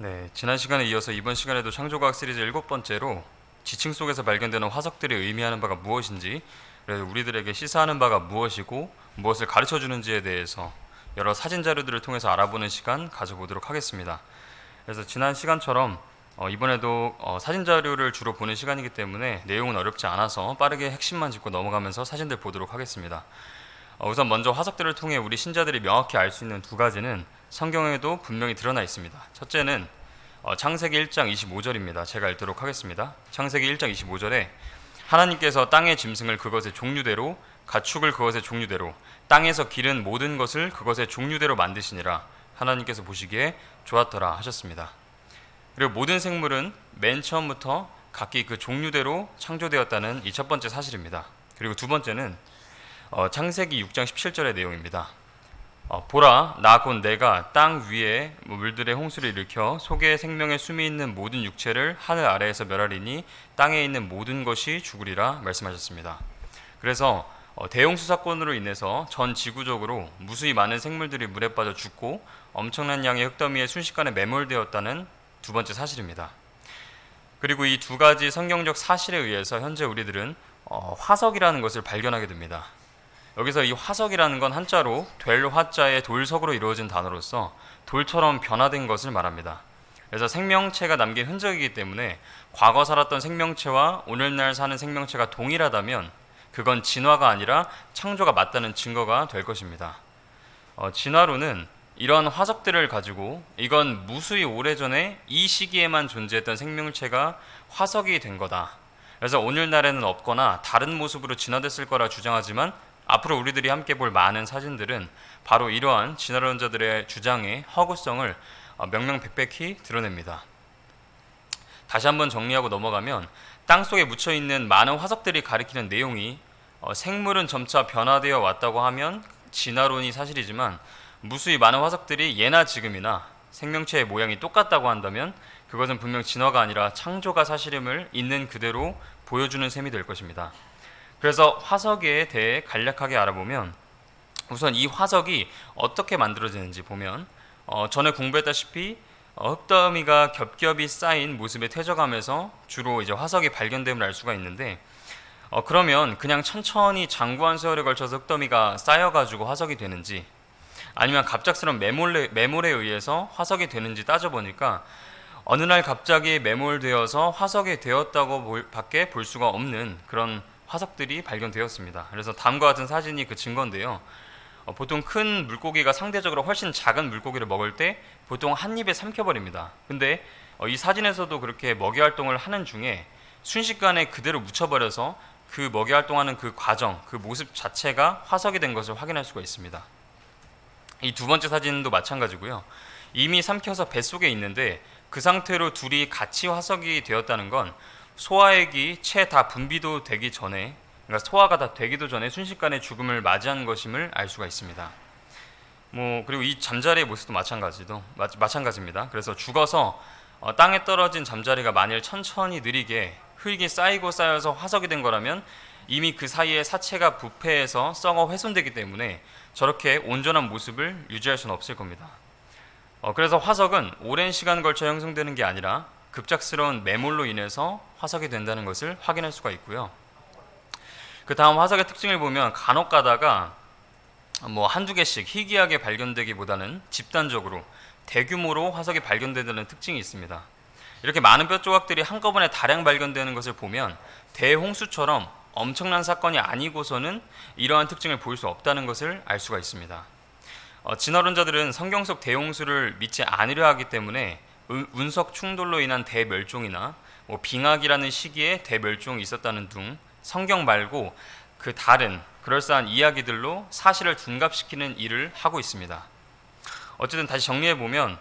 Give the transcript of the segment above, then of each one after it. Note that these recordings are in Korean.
네, 지난 시간에 이어서 이번 시간에도 창조과학 시리즈 7번째로 지층 속에서 발견되는 화석들이 의미하는 바가 무엇인지, 그래서 우리들에게 시사하는 바가 무엇이고 무엇을 가르쳐 주는지에 대해서 여러 사진 자료들을 통해서 알아보는 시간 가져보도록 하겠습니다. 그래서 지난 시간처럼 이번에도 사진 자료를 주로 보는 시간이기 때문에 내용은 어렵지 않아서 빠르게 핵심만 짚고 넘어가면서 사진들 보도록 하겠습니다. 우선 먼저 화석들을 통해 우리 신자들이 명확히 알 수 있는 두 가지는 성경에도 분명히 드러나 있습니다. 첫째는 창세기 1장 25절입니다. 제가 읽도록 하겠습니다. 창세기 1장 25절에 하나님께서 땅의 짐승을 그것의 종류대로, 가축을 그것의 종류대로, 땅에서 기른 모든 것을 그것의 종류대로 만드시니라. 하나님께서 보시기에 좋았더라 하셨습니다. 그리고 모든 생물은 맨 처음부터 각기 그 종류대로 창조되었다는 이 첫 번째 사실입니다. 그리고 두 번째는 창세기 6장 17절의 내용입니다. 보라, 나 곧 내가 땅 위에 물들의 홍수를 일으켜 속에 생명의 숨이 있는 모든 육체를 하늘 아래에서 멸하리니 땅에 있는 모든 것이 죽으리라 말씀하셨습니다. 그래서 대홍수 사건으로 인해서 전 지구적으로 무수히 많은 생물들이 물에 빠져 죽고 엄청난 양의 흙더미에 순식간에 매몰되었다는 두 번째 사실입니다. 그리고 이 두 가지 성경적 사실에 의해서 현재 우리들은 화석이라는 것을 발견하게 됩니다. 여기서 이 화석이라는 건 한자로 될 화자의 돌석으로 이루어진 단어로서 돌처럼 변화된 것을 말합니다. 그래서 생명체가 남긴 흔적이기 때문에 과거 살았던 생명체와 오늘날 사는 생명체가 동일하다면 그건 진화가 아니라 창조가 맞다는 증거가 될 것입니다. 진화론은 이런 화석들을 가지고 이건 무수히 오래전에 이 시기에만 존재했던 생명체가 화석이 된 거다. 그래서 오늘날에는 없거나 다른 모습으로 진화됐을 거라 주장하지만 앞으로 우리들이 함께 볼 많은 사진들은 바로 이러한 진화론자들의 주장의 허구성을 명명백백히 드러냅니다. 다시 한번 정리하고 넘어가면 땅속에 묻혀있는 많은 화석들이 가리키는 내용이 생물은 점차 변화되어 왔다고 하면 진화론이 사실이지만 무수히 많은 화석들이 예나 지금이나 생명체의 모양이 똑같다고 한다면 그것은 분명 진화가 아니라 창조가 사실임을 있는 그대로 보여주는 셈이 될 것입니다. 그래서 화석에 대해 간략하게 알아보면 우선 이 화석이 어떻게 만들어지는지 보면 전에 공부했다시피 흙더미가 겹겹이 쌓인 모습에 퇴적하면서 주로 이제 화석이 발견됨을 알 수가 있는데 그러면 그냥 천천히 장구한 세월에 걸쳐서 흙더미가 쌓여가지고 화석이 되는지 아니면 갑작스러운 매몰에 의해서 화석이 되는지 따져보니까 어느 날 갑자기 매몰되어서 화석이 되었다고 밖에 볼 수가 없는 그런 화석들이 발견되었습니다. 그래서 다음과 같은 사진이 그 증거인데요. 보통 큰 물고기가 상대적으로 훨씬 작은 물고기를 먹을 때 보통 한 입에 삼켜버립니다. 근데 이 사진에서도 그렇게 먹이 활동을 하는 중에 순식간에 그대로 묻혀버려서 그 먹이 활동하는 그 과정, 그 모습 자체가 화석이 된 것을 확인할 수가 있습니다. 이 두 번째 사진도 마찬가지고요. 이미 삼켜서 뱃속에 있는데 그 상태로 둘이 같이 화석이 되었다는 건 소화액이 채 다 분비도 되기 전에, 그러니까 소화가 다 되기도 전에 순식간에 죽음을 맞이한 것임을 알 수가 있습니다. 그리고 이 잠자리의 모습도 마찬가지입니다. 그래서 죽어서 땅에 떨어진 잠자리가 만일 천천히 느리게 흙이 쌓이고 쌓여서 화석이 된 거라면 이미 그 사이에 사체가 부패해서 썩어 훼손되기 때문에 저렇게 온전한 모습을 유지할 수는 없을 겁니다. 그래서 화석은 오랜 시간 걸쳐 형성되는 게 아니라 급작스러운 매몰로 인해서 화석이 된다는 것을 확인할 수가 있고요. 그 다음 화석의 특징을 보면 간혹 가다가 한두 개씩 희귀하게 발견되기보다는 집단적으로 대규모로 화석이 발견된다는 특징이 있습니다. 이렇게 많은 뼈 조각들이 한꺼번에 다량 발견되는 것을 보면 대홍수처럼 엄청난 사건이 아니고서는 이러한 특징을 보일 수 없다는 것을 알 수가 있습니다. 진화론자들은 성경 속 대홍수를 믿지 않으려 하기 때문에 운석 충돌로 인한 대멸종이나 빙하기라는 시기에 대멸종이 있었다는 등 성경 말고 그 다른 그럴싸한 이야기들로 사실을 둔갑시키는 일을 하고 있습니다. 어쨌든 다시 정리해보면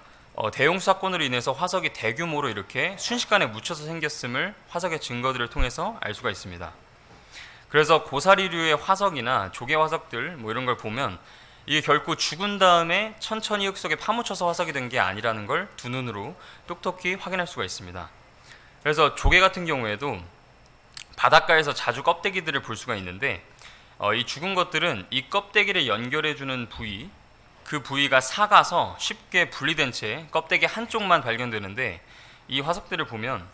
대홍수 사건으로 인해서 화석이 대규모로 이렇게 순식간에 묻혀서 생겼음을 화석의 증거들을 통해서 알 수가 있습니다. 그래서 고사리류의 화석이나 조개 화석들 이런 걸 보면 이게 결코 죽은 다음에 천천히 흙 속에 파묻혀서 화석이 된 게 아니라는 걸 두 눈으로 똑똑히 확인할 수가 있습니다. 그래서 조개 같은 경우에도 바닷가에서 자주 껍데기들을 볼 수가 있는데 이 죽은 것들은 이 껍데기를 연결해주는 부위, 그 부위가 삭아서 쉽게 분리된 채 껍데기 한쪽만 발견되는데, 이 화석들을 보면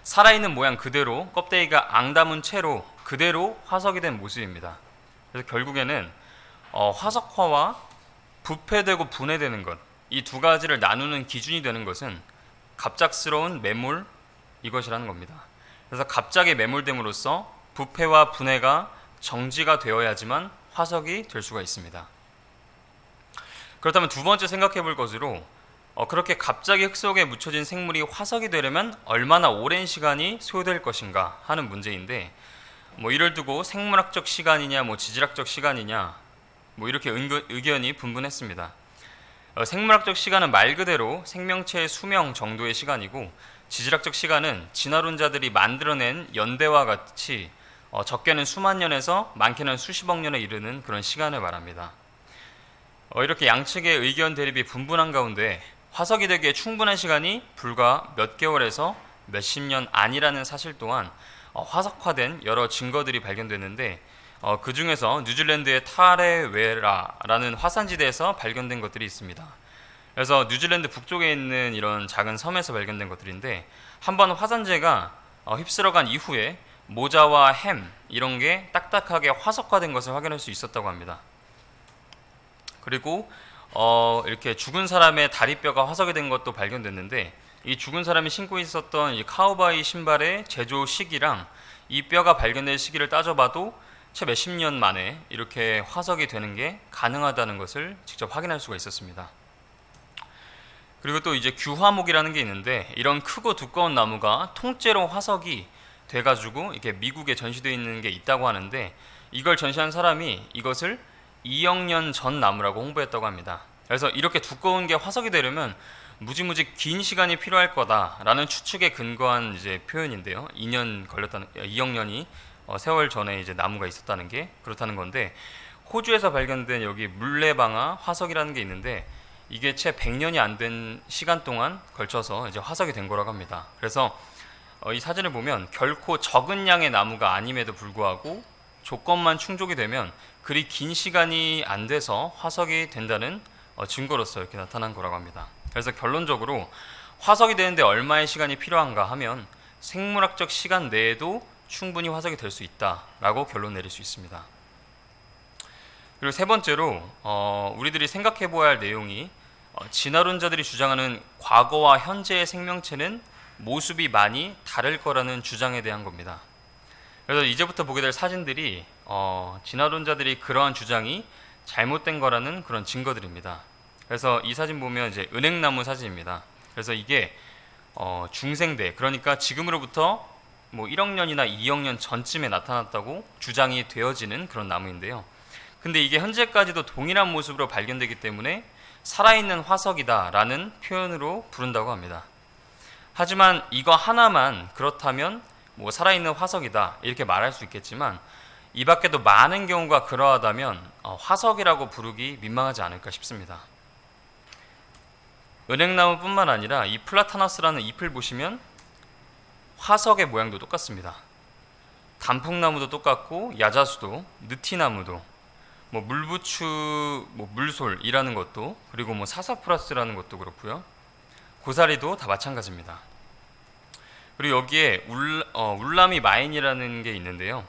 살아있는 모양 그대로 껍데기가 앙담은 채로 그대로 화석이 된 모습입니다. 그래서 결국에는 화석화와 부패되고 분해되는 것, 이 두 가지를 나누는 기준이 되는 것은 갑작스러운 매몰, 이것이라는 겁니다. 그래서 갑자기 매몰됨으로써 부패와 분해가 정지가 되어야지만 화석이 될 수가 있습니다. 그렇다면 두 번째 생각해 볼 것으로, 그렇게 갑자기 흙 속에 묻혀진 생물이 화석이 되려면 얼마나 오랜 시간이 소요될 것인가 하는 문제인데, 이를 두고 생물학적 시간이냐 지질학적 시간이냐 이렇게 의견이 분분했습니다. 생물학적 시간은 말 그대로 생명체의 수명 정도의 시간이고, 지질학적 시간은 진화론자들이 만들어낸 연대와 같이 적게는 수만 년에서 많게는 수십억 년에 이르는 그런 시간을 말합니다. 이렇게 양측의 의견 대립이 분분한 가운데 화석이 되기에 충분한 시간이 불과 몇 개월에서 몇십 년 안이라는 사실 또한 화석화된 여러 증거들이 발견됐는데, 그 중에서 뉴질랜드의 타레웨라라는 화산지대에서 발견된 것들이 있습니다. 그래서 뉴질랜드 북쪽에 있는 이런 작은 섬에서 발견된 것들인데, 한번 화산재가 휩쓸어간 이후에 모자와 햄 이런 게 딱딱하게 화석화된 것을 확인할 수 있었다고 합니다. 그리고 이렇게 죽은 사람의 다리뼈가 화석이 된 것도 발견됐는데, 이 죽은 사람이 신고 있었던 이 카우바이 신발의 제조 시기랑 이 뼈가 발견된 시기를 따져봐도 채 몇십 년 만에 이렇게 화석이 되는 게 가능하다는 것을 직접 확인할 수가 있었습니다. 그리고 또 이제 규화목이라는 게 있는데, 이런 크고 두꺼운 나무가 통째로 화석이 돼가지고 이렇게 미국에 전시되어 있는 게 있다고 하는데, 이걸 전시한 사람이 이것을 2억 년 전 나무라고 홍보했다고 합니다. 그래서 이렇게 두꺼운 게 화석이 되려면 무지무지 긴 시간이 필요할 거다라는 추측에 근거한 이제 표현인데요. 2억 년이 세월 전에 이제 나무가 있었다는 게 그렇다는 건데, 호주에서 발견된 여기 물레방아 화석이라는 게 있는데, 이게 채 100년이 안 된 시간 동안 걸쳐서 이제 화석이 된 거라고 합니다. 그래서 이 사진을 보면 결코 적은 양의 나무가 아님에도 불구하고 조건만 충족이 되면 그리 긴 시간이 안 돼서 화석이 된다는 증거로서 이렇게 나타난 거라고 합니다. 그래서 결론적으로 화석이 되는데 얼마의 시간이 필요한가 하면 생물학적 시간 내에도 충분히 화석이 될 수 있다라고 결론 내릴 수 있습니다. 그리고 세 번째로 우리들이 생각해 보아야 할 내용이, 진화론자들이 주장하는 과거와 현재의 생명체는 모습이 많이 다를 거라는 주장에 대한 겁니다. 그래서 이제부터 보게 될 사진들이 진화론자들이 그러한 주장이 잘못된 거라는 그런 증거들입니다. 그래서 이 사진 보면 이제 은행나무 사진입니다. 그래서 이게 중생대, 그러니까 지금으로부터 1억 년이나 2억 년 전쯤에 나타났다고 주장이 되어지는 그런 나무인데요. 근데 이게 현재까지도 동일한 모습으로 발견되기 때문에 살아있는 화석이다라는 표현으로 부른다고 합니다. 하지만 이거 하나만 그렇다면 살아있는 화석이다 이렇게 말할 수 있겠지만, 이 밖에도 많은 경우가 그러하다면 화석이라고 부르기 민망하지 않을까 싶습니다. 은행나무뿐만 아니라 이 플라타너스라는 잎을 보시면 화석의 모양도 똑같습니다. 단풍나무도 똑같고, 야자수도, 느티나무도, 물부추, 물솔이라는 것도, 그리고 사사프라스라는 것도 그렇고요. 고사리도 다 마찬가지입니다. 그리고 여기에 울라미 마인이라는 게 있는데요.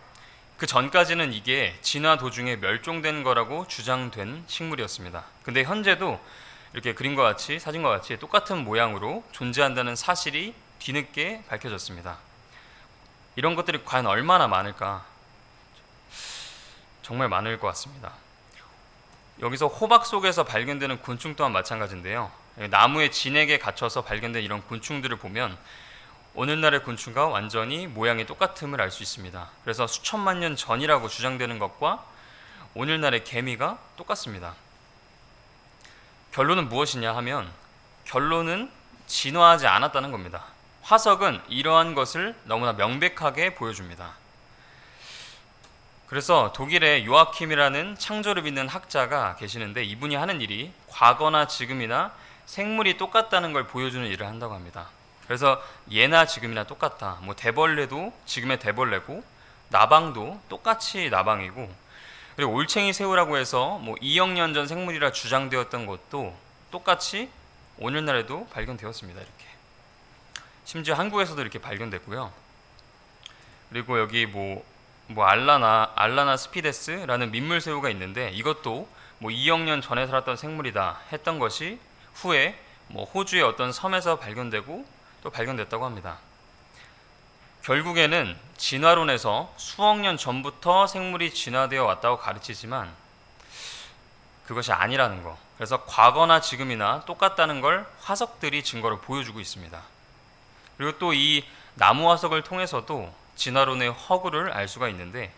그 전까지는 이게 진화 도중에 멸종된 거라고 주장된 식물이었습니다. 근데 현재도 이렇게 그림과 같이, 사진과 같이 똑같은 모양으로 존재한다는 사실이 뒤늦게 밝혀졌습니다. 이런 것들이 과연 얼마나 많을까? 정말 많을 것 같습니다. 여기서 호박 속에서 발견되는 곤충 또한 마찬가지인데요. 나무의 진액에 갇혀서 발견된 이런 곤충들을 보면 오늘날의 곤충과 완전히 모양이 똑같음을 알 수 있습니다. 그래서 수천만 년 전이라고 주장되는 것과 오늘날의 개미가 똑같습니다. 결론은 무엇이냐 하면, 결론은 진화하지 않았다는 겁니다. 화석은 이러한 것을 너무나 명백하게 보여줍니다. 그래서 독일의 요아킴이라는 창조를 믿는 학자가 계시는데, 이분이 하는 일이 과거나 지금이나 생물이 똑같다는 걸 보여주는 일을 한다고 합니다. 그래서 예나 지금이나 똑같다. 대벌레도 지금의 대벌레고, 나방도 똑같이 나방이고, 그리고 올챙이 새우라고 해서 뭐 2억 년 전 생물이라 주장되었던 것도 똑같이 오늘날에도 발견되었습니다. 이렇게 심지어 한국에서도 이렇게 발견됐고요. 그리고 여기 뭐 알라나 스피데스라는 민물새우가 있는데 이것도 뭐 2억 년 전에 살았던 생물이다 했던 것이 후에 뭐 호주의 어떤 섬에서 발견되고 또 발견됐다고 합니다. 결국에는 진화론에서 수억 년 전부터 생물이 진화되어 왔다고 가르치지만 그것이 아니라는 거. 그래서 과거나 지금이나 똑같다는 걸 화석들이 증거로 보여주고 있습니다. 그리고 또 이 나무 화석을 통해서도 진화론의 허구를 알 수가 있는데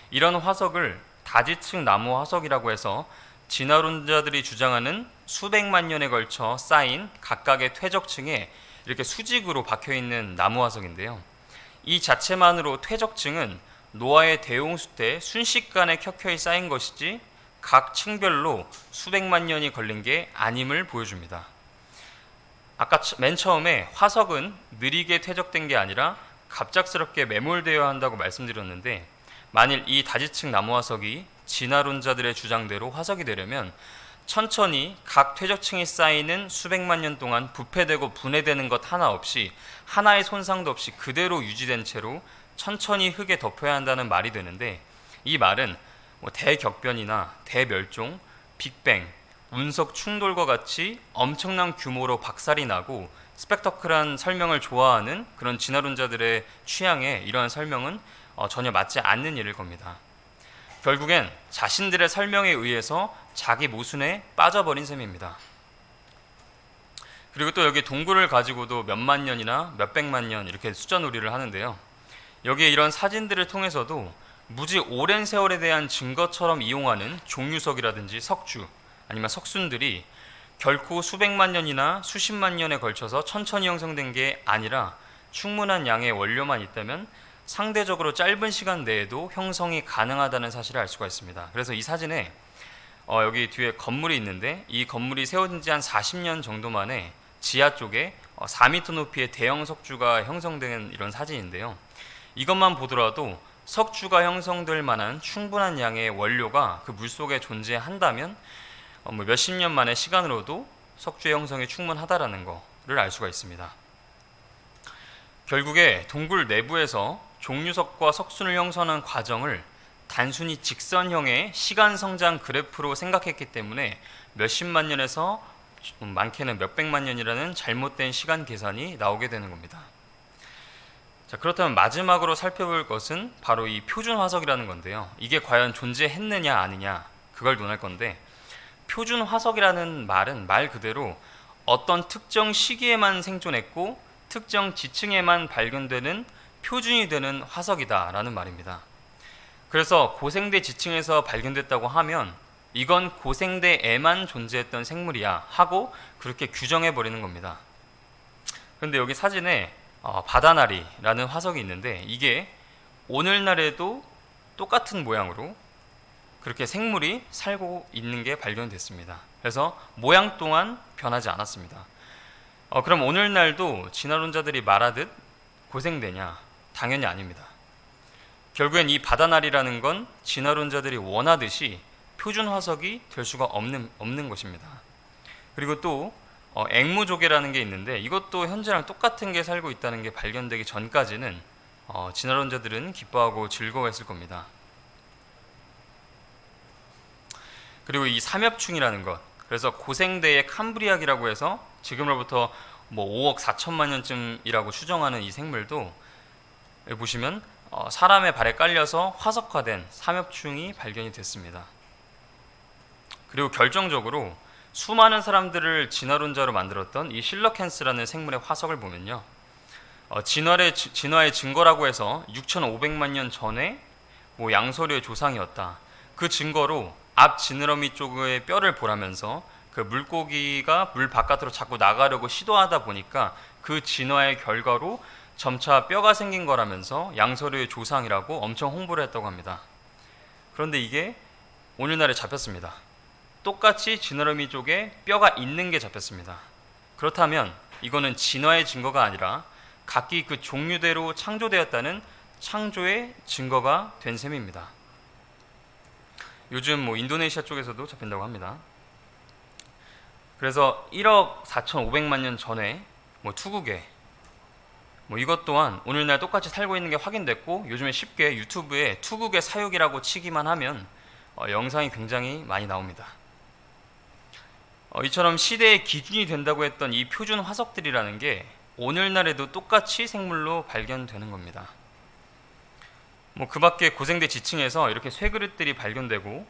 이런 화석을 다지층 나무 화석이라고 해서 진화론자들이 주장하는 수백만 년에 걸쳐 쌓인 각각의 퇴적층에 이렇게 수직으로 박혀있는 나무 화석인데요. 이 자체만으로 퇴적층은 노아의 대홍수 때 순식간에 켜켜이 쌓인 것이지 각 층별로 수백만 년이 걸린 게 아님을 보여줍니다. 아까 맨 처음에 화석은 느리게 퇴적된 게 아니라 갑작스럽게 매몰되어야 한다고 말씀드렸는데 만일 이 다지층 나무 화석이 진화론자들의 주장대로 화석이 되려면 천천히 각 퇴적층이 쌓이는 수백만 년 동안 부패되고 분해되는 것 하나 없이 하나의 손상도 없이 그대로 유지된 채로 천천히 흙에 덮여야 한다는 말이 되는데 이 말은 뭐 대격변이나 대멸종, 빅뱅, 운석 충돌과 같이 엄청난 규모로 박살이 나고 스펙터클한 설명을 좋아하는 그런 진화론자들의 취향에 이러한 설명은 전혀 맞지 않는 일일 겁니다. 결국엔 자신들의 설명에 의해서 자기 모순에 빠져버린 셈입니다. 그리고 또 여기 동굴을 가지고도 몇만 년이나 몇백만 년 이렇게 숫자놀이를 하는데요. 여기에 이런 사진들을 통해서도 무지 오랜 세월에 대한 증거처럼 이용하는 종유석이라든지 석주 아니면 석순들이 결코 수백만 년이나 수십만 년에 걸쳐서 천천히 형성된 게 아니라 충분한 양의 원료만 있다면 상대적으로 짧은 시간 내에도 형성이 가능하다는 사실을 알 수가 있습니다. 그래서 이 사진에 여기 뒤에 건물이 있는데 이 건물이 세워진 지 한 40년 정도 만에 지하 쪽에 4m 높이의 대형 석주가 형성된 이런 사진인데요. 이것만 보더라도 석주가 형성될 만한 충분한 양의 원료가 그 물속에 존재한다면 몇십 년 만의 시간으로도 석주의 형성이 충분하다라는 거를 알 수가 있습니다. 결국에 동굴 내부에서 종유석과 석순을 형성하는 과정을 단순히 직선형의 시간 성장 그래프로 생각했기 때문에 몇십만 년에서 많게는 몇백만 년이라는 잘못된 시간 계산이 나오게 되는 겁니다. 자, 그렇다면 마지막으로 살펴볼 것은 바로 이 표준 화석이라는 건데요. 이게 과연 존재했느냐 아니냐 그걸 논할 건데 표준 화석이라는 말은 말 그대로 어떤 특정 시기에만 생존했고 특정 지층에만 발견되는 표준이 되는 화석이다라는 말입니다. 그래서 고생대 지층에서 발견됐다고 하면 이건 고생대에만 존재했던 생물이야 하고 그렇게 규정해 버리는 겁니다. 그런데 여기 사진에 바다나리라는 화석이 있는데 이게 오늘날에도 똑같은 모양으로 그렇게 생물이 살고 있는 게 발견됐습니다. 그래서 모양 또한 변하지 않았습니다. 그럼 오늘날도 진화론자들이 말하듯 고생대냐? 당연히 아닙니다. 결국엔 이 바다나리라는 건 진화론자들이 원하듯이 표준 화석이 될 수가 없는 것입니다. 그리고 또 앵무조개라는 게 있는데 이것도 현재랑 똑같은 게 살고 있다는 게 발견되기 전까지는 진화론자들은 기뻐하고 즐거워했을 겁니다. 그리고 이 삼엽충이라는 것, 그래서 고생대의 캄브리악이라고 해서 지금으로부터 뭐 5억 4천만 년쯤이라고 추정하는 이 생물도 여기 보시면 사람의 발에 깔려서 화석화된 삼엽충이 발견이 됐습니다. 그리고 결정적으로 수많은 사람들을 진화론자로 만들었던 이 실러캔스라는 생물의 화석을 보면요, 진화의 증거라고 해서 6,500만 년 전에 뭐 양서류의 조상이었다. 그 증거로 앞 지느러미 쪽의 뼈를 보라면서 그 물고기가 물 바깥으로 자꾸 나가려고 시도하다 보니까 그 진화의 결과로 점차 뼈가 생긴 거라면서 양서류의 조상이라고 엄청 홍보를 했다고 합니다. 그런데 이게 오늘날에 잡혔습니다. 똑같이 지느러미 쪽에 뼈가 있는 게 잡혔습니다. 그렇다면 이거는 진화의 증거가 아니라 각기 그 종류대로 창조되었다는 창조의 증거가 된 셈입니다. 요즘 뭐 인도네시아 쪽에서도 잡힌다고 합니다. 그래서 1억 4,500만 년 전에 뭐 투국에 뭐 이것 또한 오늘날 똑같이 살고 있는 게 확인됐고, 요즘에 쉽게 유튜브에 투국의 사육이라고 치기만 하면 영상이 굉장히 많이 나옵니다. 이처럼 시대의 기준이 된다고 했던 이 표준 화석들이라는 게 오늘날에도 똑같이 생물로 발견되는 겁니다. 뭐 그 밖에 고생대 지층에서 이렇게 쇠그릇들이 발견되고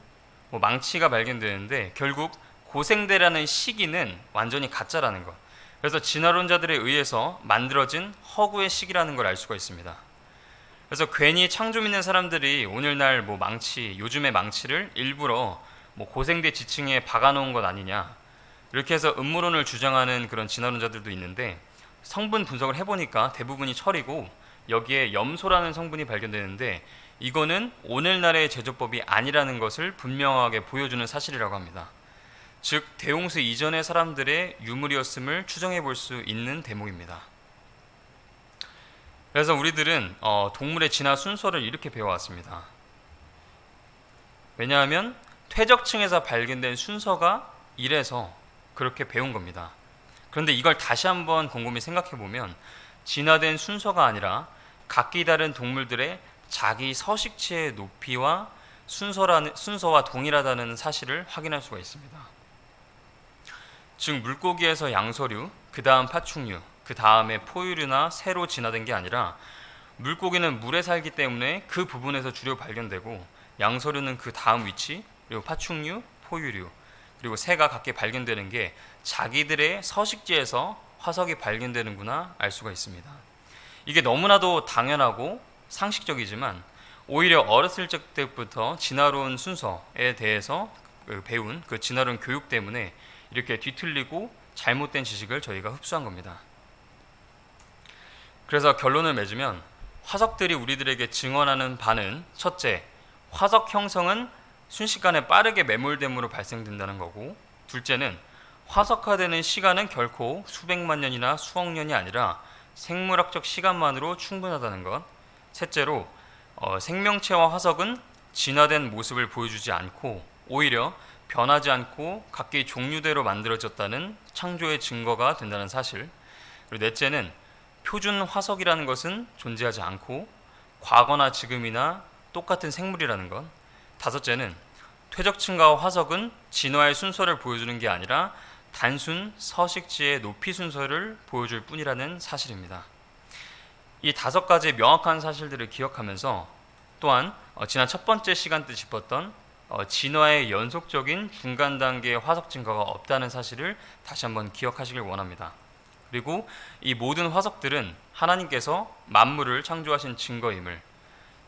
뭐 망치가 발견되는데, 결국 고생대라는 시기는 완전히 가짜라는 것. 그래서 진화론자들에 의해서 만들어진 허구의 시기라는 걸 알 수가 있습니다. 그래서 괜히 창조 믿는 사람들이 오늘날 뭐 망치, 요즘의 망치를 일부러 뭐 고생대 지층에 박아놓은 것 아니냐, 이렇게 해서 음모론을 주장하는 그런 진화론자들도 있는데, 성분 분석을 해보니까 대부분이 철이고 여기에 염소라는 성분이 발견되는데, 이거는 오늘날의 제조법이 아니라는 것을 분명하게 보여주는 사실이라고 합니다. 즉 대홍수 이전의 사람들의 유물이었음을 추정해 볼 수 있는 대목입니다. 그래서 우리들은 동물의 진화 순서를 이렇게 배워왔습니다. 왜냐하면 퇴적층에서 발견된 순서가 이래서 그렇게 배운 겁니다. 그런데 이걸 다시 한번 곰곰이 생각해 보면 진화된 순서가 아니라 각기 다른 동물들의 자기 서식지의 높이와 순서와 동일하다는 사실을 확인할 수가 있습니다. 즉 물고기에서 양서류, 그 다음 파충류, 그 다음에 포유류나 새로 진화된 게 아니라, 물고기는 물에 살기 때문에 그 부분에서 주로 발견되고, 양서류는 그 다음 위치, 그리고 파충류, 포유류, 그리고 새가 각기 발견되는 게 자기들의 서식지에서 화석이 발견되는구나 알 수가 있습니다. 이게 너무나도 당연하고 상식적이지만 오히려 어렸을 때부터 진화론 순서에 대해서 배운 그 진화론 교육 때문에 이렇게 뒤틀리고 잘못된 지식을 저희가 흡수한 겁니다. 그래서 결론을 맺으면 화석들이 우리들에게 증언하는 바는, 첫째, 화석 형성은 순식간에 빠르게 매몰됨으로 발생된다는 거고, 둘째는 화석화되는 시간은 결코 수백만 년이나 수억 년이 아니라 생물학적 시간만으로 충분하다는 것, 셋째로 생명체와 화석은 진화된 모습을 보여주지 않고 오히려 변하지 않고 각기 종류대로 만들어졌다는 창조의 증거가 된다는 사실, 그리고 넷째는 표준 화석이라는 것은 존재하지 않고 과거나 지금이나 똑같은 생물이라는 것, 다섯째는 퇴적층과 화석은 진화의 순서를 보여주는 게 아니라 단순 서식지의 높이 순서를 보여줄 뿐이라는 사실입니다. 이 다섯 가지 명확한 사실들을 기억하면서 또한 지난 첫 번째 시간 때 짚었던 진화의 연속적인 중간 단계의 화석 증거가 없다는 사실을 다시 한번 기억하시길 원합니다. 그리고 이 모든 화석들은 하나님께서 만물을 창조하신 증거임을,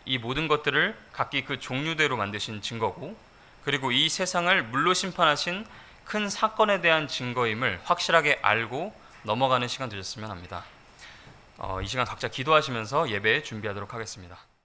이 모든 것들을 각기 그 종류대로 만드신 증거고, 그리고 이 세상을 물로 심판하신 큰 사건에 대한 증거임을 확실하게 알고 넘어가는 시간 되셨으면 합니다. 이 시간 각자 기도하시면서 예배 준비하도록 하겠습니다.